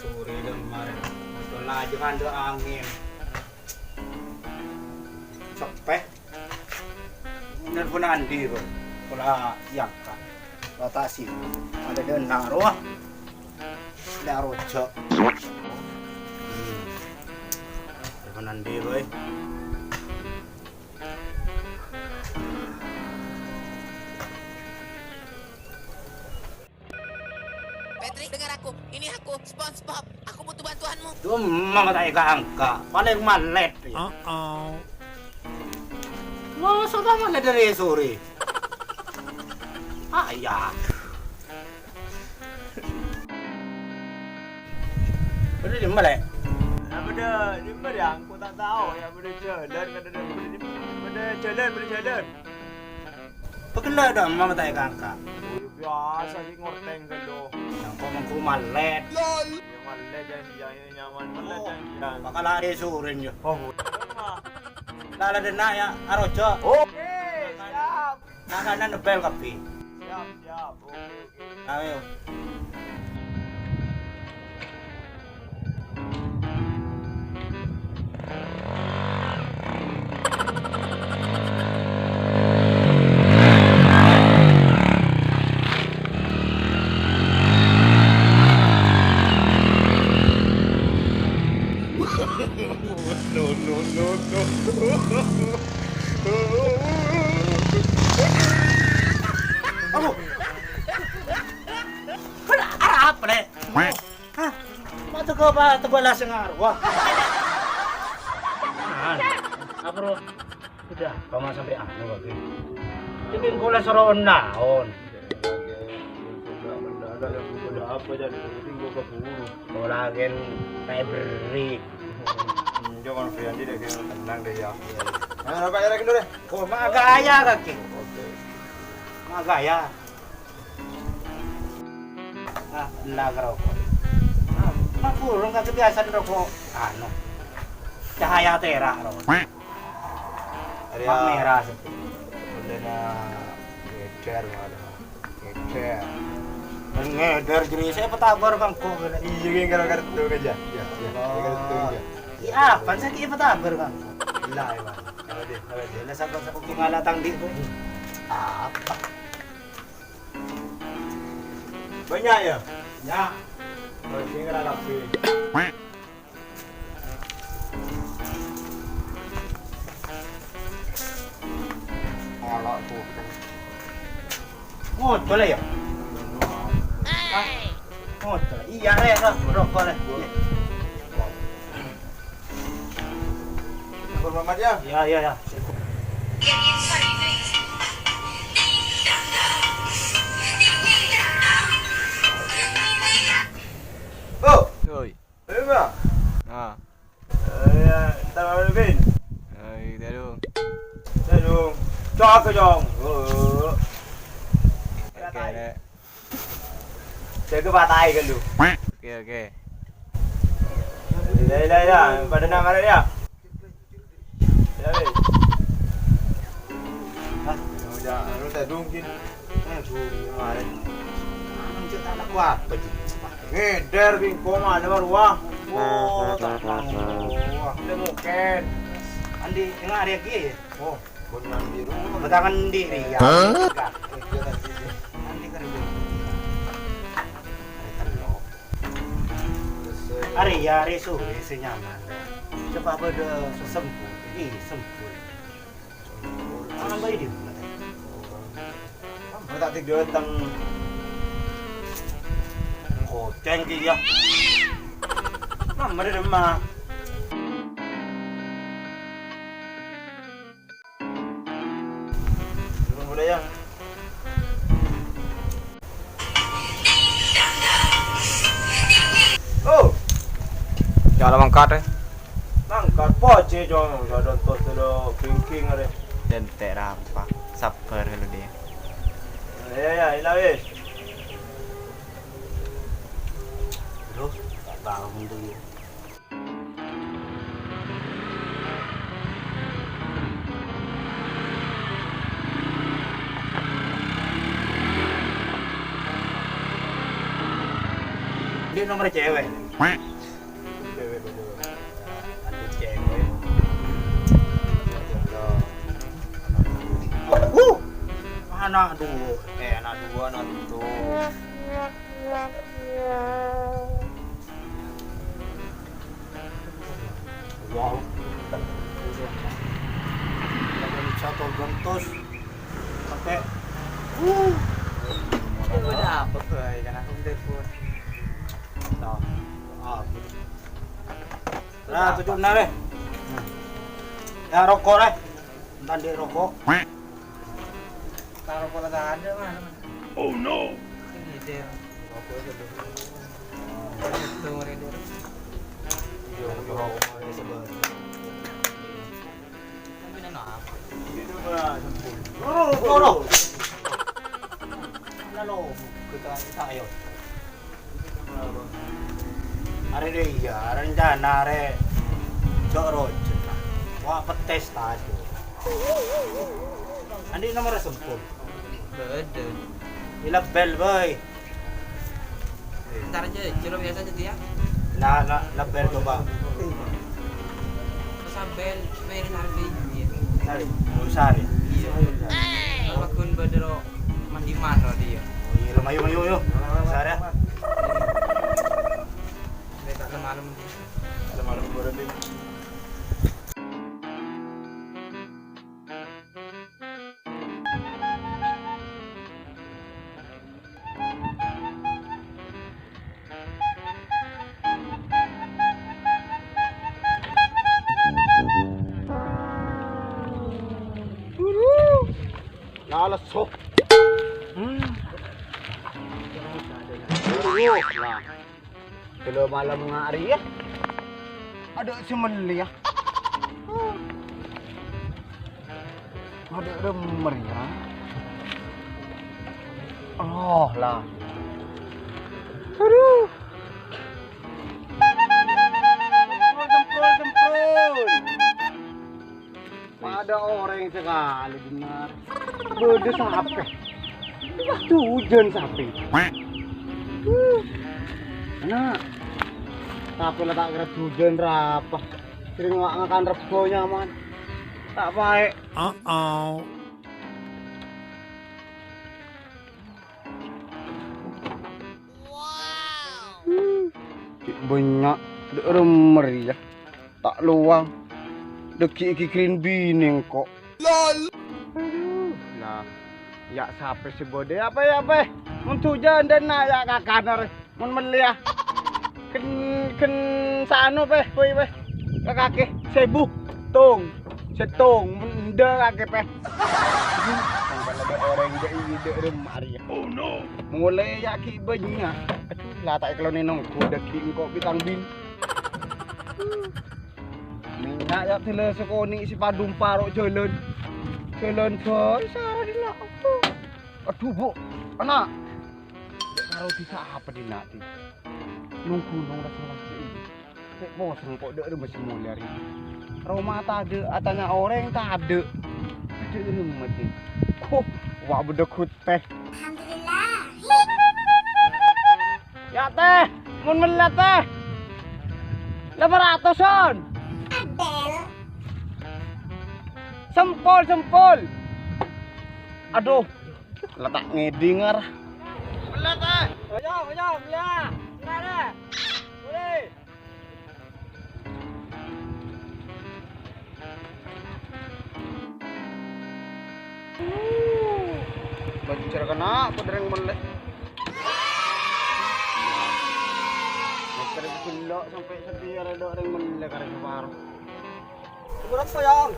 sore kemarin. Udah laju kan ada angin. Sepeh. Dan pun andi bro. Pula yang kan. Rotasi. Ada dan naruh. Naruh cok. Pun andi bro. Patrick, dengar aku. Ini aku, SpongeBob. Aku butuh bantuanmu. Tuh mama tak angka. Paling malet. Wah, sudah malet dari sore. Ayah. Bener di mana? Benda ni benda yang aku tak tahu yang benda jalan kan ada benda jalan. Pagkala dah mama tak angka. Biasa sih ngorteng kan do. Yang kau mangku malet. Yang malah jangan nyaman malah jangan. Bakal hari sore nyo. Oh. Lala din na ya arojo. Oke, siap. Nakanan nebel kapi. Siap. Oke. Ayo. Ano? Apa le? Hah? Mata ko ba tabala sa arwa? Bro. Udah, kamu sampai anu lagi. Jadi ko lang sa roon naon. Ada yang benda apa jadi tinggal ke buru. Ko lagin fabric. Jangan Friandi deh kayak tenang deh ya. Nah, apa ya lagi dulu deh. Ko magaya kaki. Oke. Magaya. Ah, lagro ko. Makurong ka kebiasaan rokok ano. Cahaya tera ro. Ada Mak merah seperti. benda na ngeder ada. Ngeder. Ngeder jadi saya petabar bang ko. Iya yang gara-gara itu aja. Ya. Gara-gara itu aja. Iya, pansa ki petabar bang. Gila ya, Bang. Kalau dia. Wala sa kungalatang di ko. Apa? Banyak ya? Ya. Kalau dia nggak rapi. Olok tuh. Ngoto lah ya. Ngoto. Iya re rokok le. Selamat ya. Ya. Oh, Oi. Emma. Ah. Tao Vin. Ai, dah dong. Đây luôn. Cho cái giòn. Okey dah. Chơi cái ba tay kan lu. Okey. Đây dah. Pada nak ada dia. Ya weh. Hah? Udah, lu tak dungkin. Kemarin. Anong cerita anak ko apa di? Ngeder Vin koma ada baruah. Oh, tatang. Ada mungkin. Andi nga ari ki. Oh, bunyan biru. Batangan diri ya. Andi ka rin. Ari ya ari sore senyaman. Coba beda sesempur. Sempur. Anong ba ini? Lu tak tidur teng Koceng ki ya. Mama di rumah. belum boleh ya. Oh, Jangan mangkat eh. nangkat poce jong, ada tos lo king ada. Dan tak apa. Sabar kalau dia. Ya, ilah weh. Bro, tak bangun dulu. Dia nomor cewek. Dewe bener. Anu cewek. Anak dua. Anak dua. Wow. Lalu satu gentos sampai Itu ada apa boy? Kan aku telepon. Nah, nah, tujuh benar deh. Ya rokok deh. Entar di rokok. Taruh pola tak ada mana? Oh no. Ini dia. Rokok dulu. Itu mereka. Yo, rokok deh sebelah. Tapi nana apa? Ini mah sempul. Oh. Lalu kita tayo. Are deh ya, rencana are doroj. Wah petes tadi. Andi nomor sempul. Beda. Ila bel boy. Ntar aja, cilo biasa aja dia. La bel ko ba? Sambel, meron harga ini. Sari, sari. Iya. Kalau kun bedero mandi mana dia? Iya, mayu. Sari. Mereka ke malam. Malam berarti. Nalasok. Nah. Kalau malam nga ari ya. Ada si Meli ya. Ada remer ya. Oh lah. Aduh. Sempul. Ada orang sekali benar. Bode sape. Waktu hujan sape. Nah, tapi lah tak kira hujan berapa. Sering makan rebo nyaman. Tak baik. Banyak remer ya. Tak luang. Deki green beaning kok. LOL. Aduh, nah. Ya sampai si bode apa ya, Pe? Mun hujan dan ya kakanar. Mun meliah. Ken sano, Pe, boy, Pe. Kakake sebu tung. Setong menda kake, Pe. Sampai ada orang ide remar ya. Oh no. Mulai ya ki banyak. Aduh, lah tak kalau nenong ku deki kok bitang bin. Minyak ya tele sekoni si padum parok jalan boy sarah dina apa aduh bu anak karo bisa apa dina ti nunggu rasa ini kok bosan kok dek masih mulai hari rumah tak ada atanya orang tak ada rumah ti kok wah bedekut teh alhamdulillah ya teh mun melihat teh 500-an Sempol. Aduh, letak ngedingar. Belat ah. Ojong, ya. Mana? Boleh. Baju cara kena, padereng melek. Meter kilo sampai sedia ada orang melek karek separuh. Berapa yang?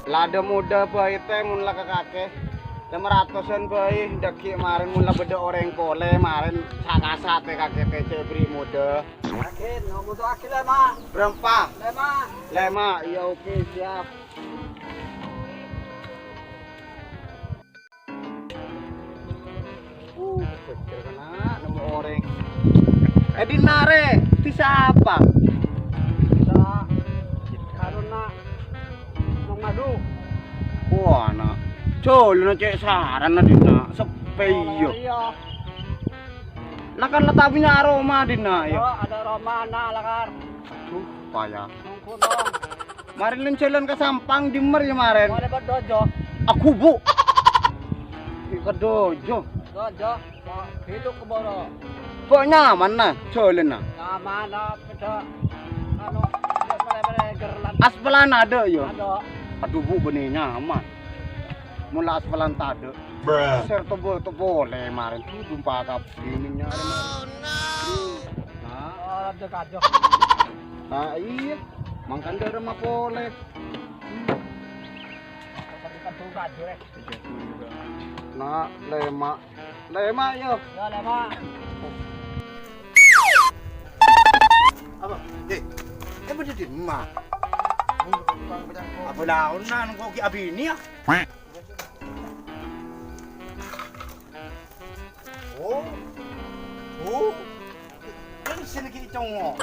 Lada muda bayi teh mun lah kakek 500-an bayi daki kemarin mun lah beda orang pole kemarin sakasa teh kakek teh beri muda kakek ngomong tuh akil lema berapa? lema iya oke siap kecil kena nemu orang dinare bisa apa? Bisa karena madu. Wah, nak. Jol na cek saran na dina sepe yo. Lakan latabinya aroma dina ya. Oh, ada Roma na lakar. Aduh, payah. Nungkunong. Mari lencelan ke Sampang dimer ya maren. Mau lewat dojo. Aku bu. Ke dojo. Dojo. Mau hidup ke boro. Kok nyaman nah, colen nah. Nama na peda. Anu, mana gerlan. Aspalan ada yo. Ada. Aduh bu benih nyaman. Mula aspalan tak ada. Ser to boleh maren tuh jumpa kap ininya. Oh no. Nah, Oh, ada kajo. nah iya. Mangkan dia remah boleh. Tadi kan tuh kajo eh. Nah, lemak yo. Ya lema. Apa? Bener di emak. Apa daunan kok ki abini ya? Oh. Ini sini ki congok.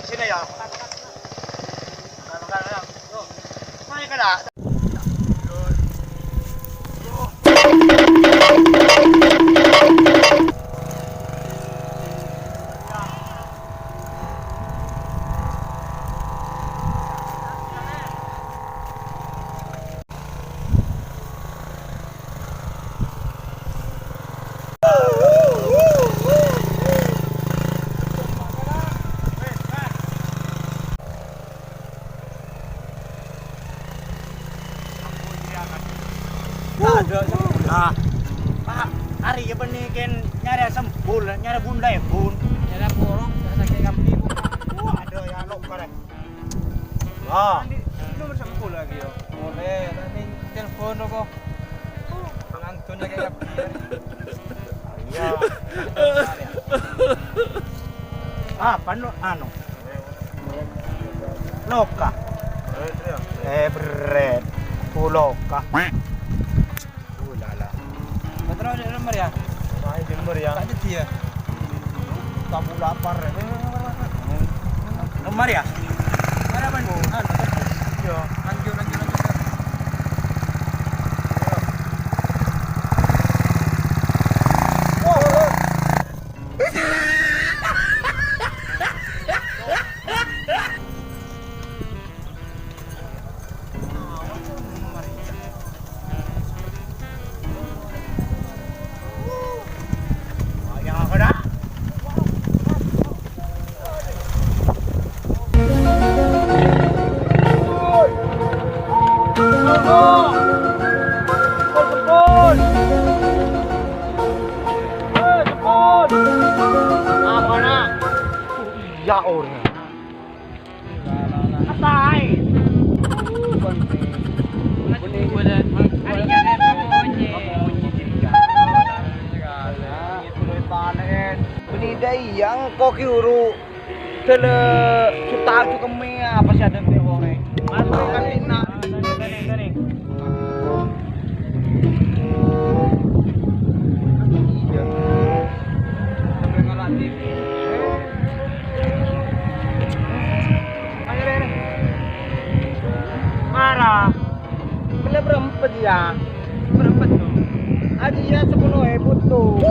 Sini ya. Main ke dah. Nah, Pak, hari ya penikin nyari sempul, nyari bunda ya bun. Ada borong, ada kayak kambing. Ada ya lo kare. Wah. Nomor sempul lagi yo. Boleh, nanti telepon kok. Langsung lagi kambing. Iya. Apa no anu? Loka. Bread. Puloka. Ulala. Betul ada nomor ya? Main timur ya. Tak ada dia. Kamu lapar. Nomor ya? Mana ban? Iya. Lanjut. Yang aku dah. Ya orang. Atai. Yang koki uru tele cuta cu kemi apa sih ada teh ore masuk kan ina marah beli berempat ya berempat tuh aja ya 10.000 tuh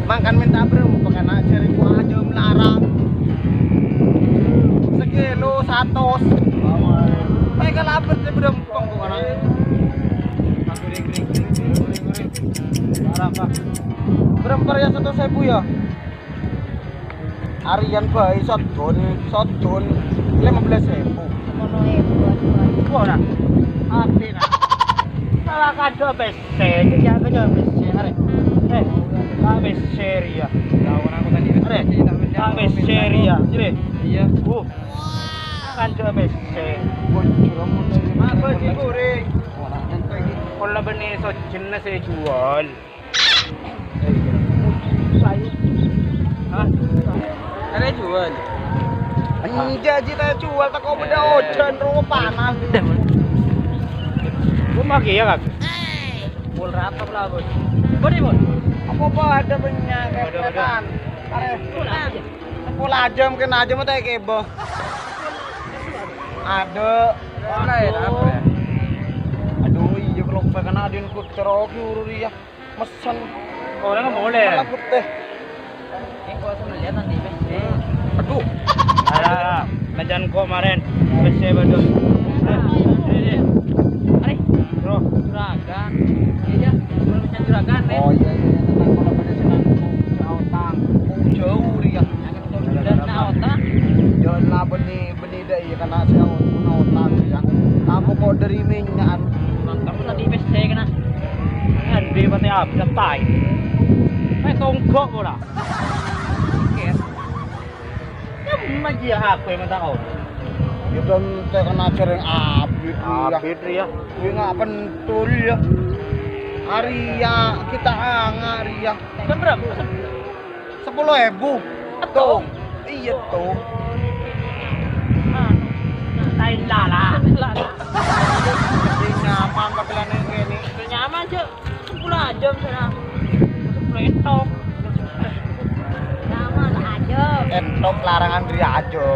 makan minta berapa kan aja ribu aja melarang sekilo 100 baik kalau apa sih berempong kok kan Berapa? Berapa ya 1.000 ya? Harian bayi sotun 15.000. Mono buat. Wah nah, api nah. Salah kado BC, ya kado BC, are. BC ya. Lawan aku tadi. Are, BC ya, jadi. Iya. Kado BC. Bocor mun Apa sih goreng? kalau benih sojin na saya jual. Hah? Ada jual. Jaji saya jual tak kau beda ojan rumah panas. Gue maki ya kak. Pul rata pula bos. Bodi bos. Apa ada banyak kebetulan. Are, sekolah aja mungkin aja mau tanya kebo. Ada. Apa ya? Aduh iya kalau pengen adin ku teroki urut dia mesen. Orang nggak boleh. Malah putih. Ini gua sama lihat nanti bes. Aduh. Ada najan kok kemarin. BC betul. Are, Bro. juragan. Iya, belum bisa juragan nih. Oh iya tenang kalau pada senang jauh tang. Jauh dia. Dan nah otak. Jangan lah benih dah iya karena saya mau tang ya. Kamu kok dari minyak Kamu tadi bes saya kena. Andi pati abis tai. Tonggok bola. Oke. Ya magi aku yang tahu. Ya dan saya kena cereng abis ya. Gue nggak pentul ya. Aria kita Aria. Kan berapa? 10.000. Tuh. Iya tuh. Lain lala. Jadi nyaman bakalan ini. Nyaman cuy. 10 jam sana. 10 entok. Nyaman aja. Entok larangan dia aja.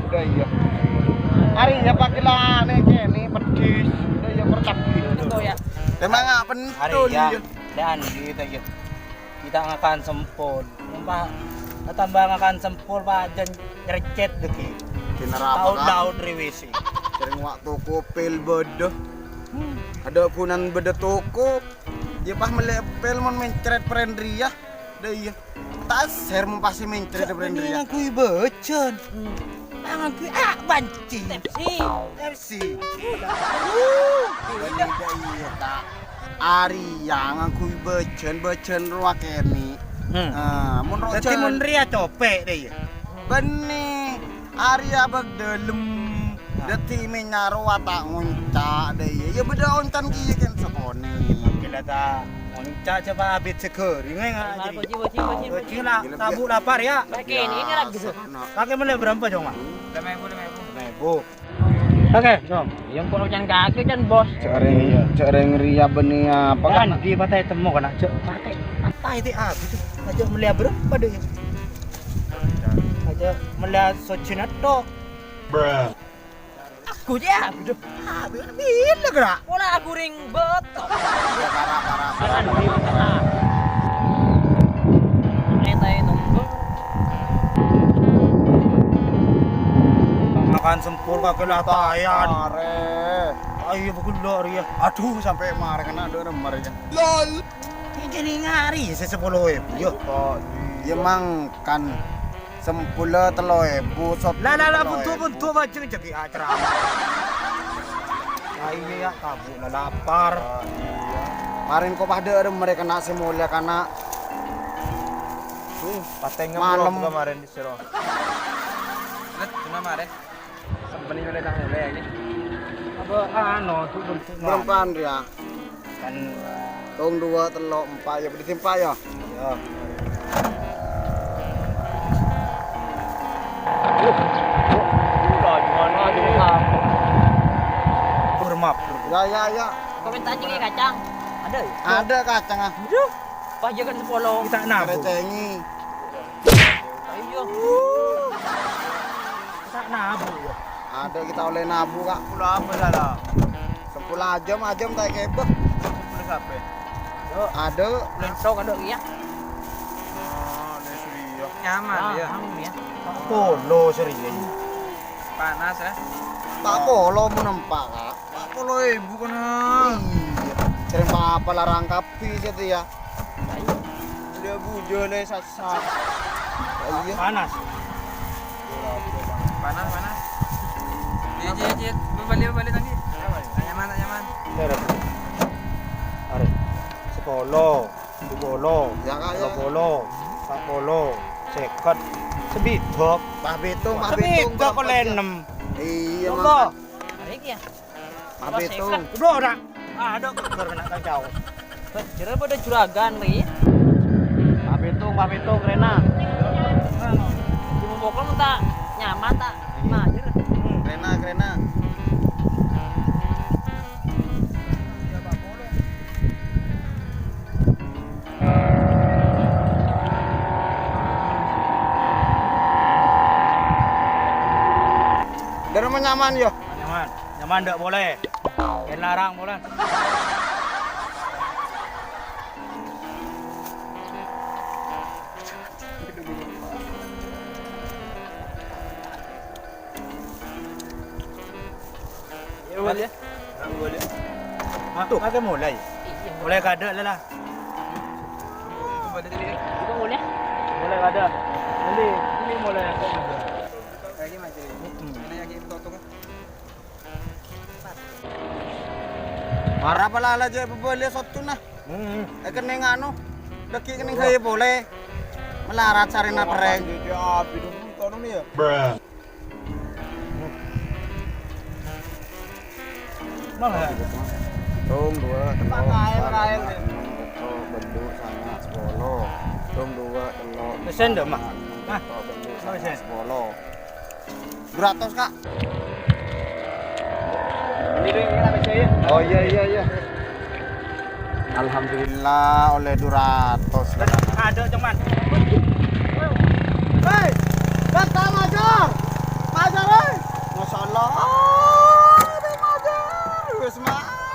Udah iya. Hari ya pakilah ini pedis. Udah iya percaki. Tuh ya. Emang nggak pentul ya. Dan kita akan sempol tambah akan sempol pajan recet deki tahun rewisi Sering waktu kopel bodoh. Ada kunan beda toko. Dia pas melepel mon mencret perendria. Dah iya. Tas ser mun pasti mencret perendria. aku becen tangan ku banci FC Iya tak. Ari yang aku becen ruak kene. Mun dadi mun ria copek deh ya Benih, Arya bagdelem, dati menyaro watak nguncak deh. Ya beda ontan kiye kan sepone. kita tak onca coba abit seger ini nggak jadi Boci. Boci lah tabu lapar ya Pakai ini lagi. pakai mulai berapa dong mak? 5.000. Oke dong Yang kono can kaki kan bos. Cereng ria benih apa kan? kan di patai temu kan aja patai itu abis aja melihat berapa deh aja melihat socina tok Aku ya. bila gerak Pola aku ring betok. Parah. Eta nunggu. makan sempur pakai latayan Are. ayo begulur ya Aduh sampai marah kena ada remar ya. ini jadi ngari se-10.000 yo Ya mang kan sempula 3.000 sop. lah bentuk baju jadi acara ayo ya tabu lah lapar Marin kok pada mereka nak semula karena Pateng Malam. kemarin di Siro. Cuma mare. Benih mulai dah mulai ini. apa tuh bentuk berempan dia. kan Tong 2 telok 4 ya ditimpa ya. ya bermap Ya. Komentar aja kayak kacang. Ada ya? Ada kacang ah. Pas jangan sepolo. kita nabu Recengi. Ayo. kita nabu ya Ada kita oleh nabu kak. Pulau apa salah? 10 jam tak kebeh. Pulau siapa? Ada. Lentok ada ya. Dari Suryo. Nyaman ya. Ya. polo serius Panas ya? Tak polo menempak kak. 40.000 kena. Iya. Keren apa larang kapi situ ya. Dia bujur le sat-sat. Iya. Panas. Panas. Jit. Balik tadi. Tak nyaman. Terus. Are. Sepolo, dubolo, Ya kak ya. sepolo, sapolo, seket, sebidok. Bah betung, Sebidok kok lenem. Iya Coba. mah. Hari iki ya. Bah betung. Bro nak. Ada kena kacau. Kira pada juragan ri. Bah betung Rena. Cuma bokol mun tak nyaman tak majur. Krena. Dari mana nyaman ya? Nyaman ndak boleh. Yang larang boleh. Ya boleh. Boleh. Tuh, kagak mulai. Mulai kada lah. Itu boleh. Mulai kada. Ini mulai aku. Marah pala ala aja boleh satu nah. Kening anu. Deki kening kaya boleh. Melarat sarina pereng. Dia api dulu kono nih ya. Mana? Tung 2 telur. Pakai. Bendu sana 10. Tung 2 telur. Pesen dah mah. Hah? Bendu Berapa sen? 10. 200 kak. Oh iya. Alhamdulillah oleh 200. Ada cuman. Hei, datang majar. Majar, hei. Masya Allah. Majar. Wes mah.